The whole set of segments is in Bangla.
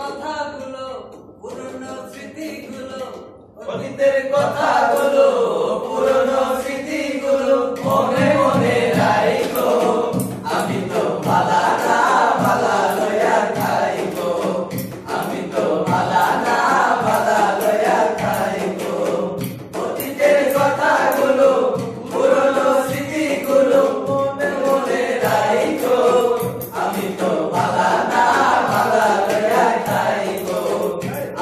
কথাগুলো পুরনো স্মৃতিগুলো অতীতের কথাগুলো পুরনো স্মৃতিগুলো মনে মনে রাখো আমি তো ভালা না ভালা লয়া খাইবো আমি তো ভালা না ভালা লয়া খাইবো অতীতের কথাগুলো পুরনো স্মৃতিগুলো মনে মনে রাখো আমি তো ভালা না ভালা লয়া খাইবো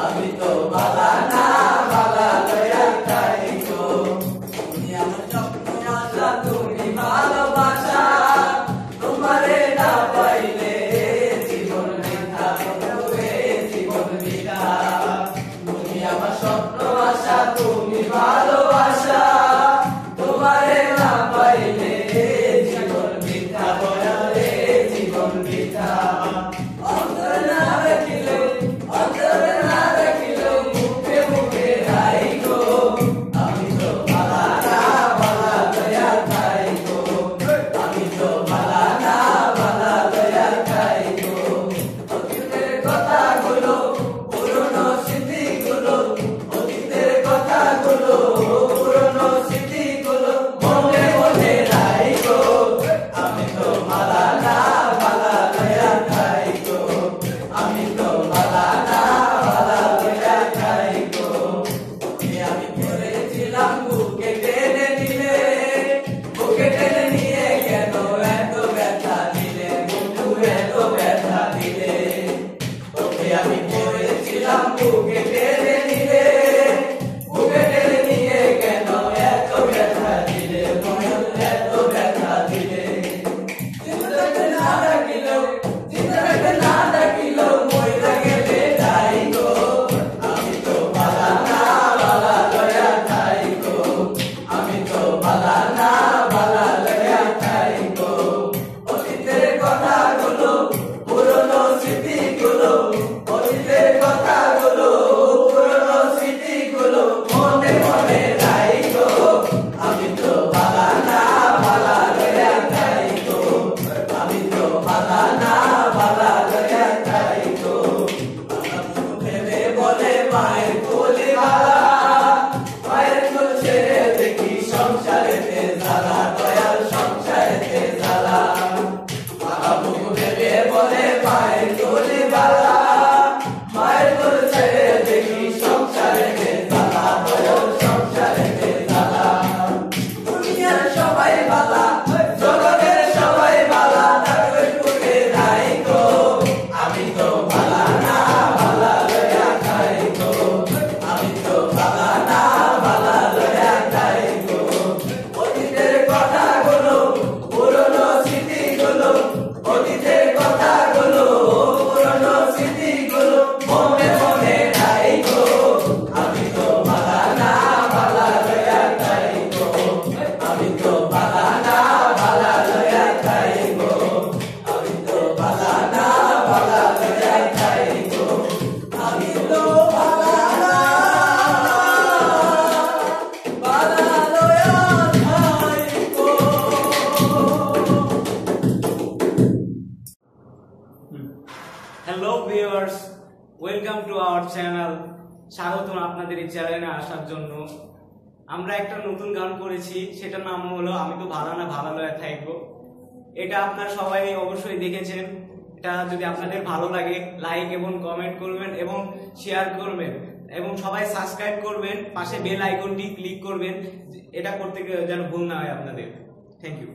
আমি তো ভালা না তুমি ভালোবাসা তোমারে না পাইলে জীবন বৃথা হবে জীবন বৃথা তুমি আমার স্বপ্ন আশা তুমি ভালোবাসা তোমারে না পাইলে জীবন বৃথা বলে জীবন বৃথা অন্তর না রাখিলে মুখে মুখে রাইগো আমি তো ভালা না ভালা লয়া খাইগো আমি তো ভালা না ভালা লয়া খাইগো অতীতের কথাগুলো পুরনো স্মৃতিগুলো অতীতের কথাগুলো পুরনো স্মৃতিগুলো মনে মনে রাইগো আমি তো ভালা না ভালা লয়া খাইগো আমি তো ভালা না ভালা লয়া খাইগো আমি করেছিলাম বুকে টেনে নিলে বুকে টেনে নিয়ে কেন এত ব্যথা দিলে বন্ধু এত ব্যথা দিলে তোকে আমি করেছিলাম বুকে টেনে নিলে বুকে টেনে নিয়ে কেন এত ব্যথা দিলে এত ব্যথা দিলে চিন্তাকে না ডাকিলেও মইরা গেলে যাইগো আমি তো ভালা না ভালা লয়া খাইগো আমি তো ভালা না ভালা লয়া খাইগো অতীতের কথাগুলো পুরনো স্মৃতিগুলো অতীতের কথাগুলো পুরনো স্মৃতিগুলো মনে মনে রাইগো আমি তো ভালা না ভালা লয়া খাইগো আমি তো ভালা না ভালা লয়া খাইগো ভেবে বলে মায়ের কোলে ভালা মায়ের কোল ছেড়ে দেখি সংসারেতে জ্বালা দয়াল সংসারেতে জ্বালা বাবু ভেবে বলে মায়ের কোলে ভালা মায়ের কোল ছেড়ে দেখি সংসারেতে জ্বালা দয়াল সংসারেতে জ্বালা দুনিয়ার সবাই ভালা জগতের সবাই ভালা তাদের বুকে রাইগো আমি তো ভালা না ভালা লয়া খাইগো আমি তো ভালা না ভালা লয়া খাইগো অতীতের কথাগুলো পুরনো স্মৃতিগুলো অতীতের কথাগুলো পুরনো স্মৃতিগুলো মনে মনে রাইগো আমি তো ভালা না ভালা লয়া খাইগো আমি তো ভালা না ভালা লয়া খাইগো আমি তো ভালা না ভালা লয়া খাইগো আমি তো ভালা না ভালা লয়া খাইগো। Hello viewers, welcome to our channel. স্বাগতম আপনাদের এই চ্যানেলে আসার জন্য। আমরা একটা নতুন গান করেছি, সেটার নাম হলো আমি তো ভালা না ভালা লয়া থাকবো। এটা আপনারা সবাই অবশ্যই দেখেছেন। এটা যদি আপনাদের ভালো লাগে লাইক এবং কমেন্ট করবেন এবং শেয়ার করবেন এবং সবাই সাবস্ক্রাইব করবেন, পাশে বেল আইকনটি ক্লিক করবেন। এটা করতে যেন ভুল না হয় আপনাদের। Thank you.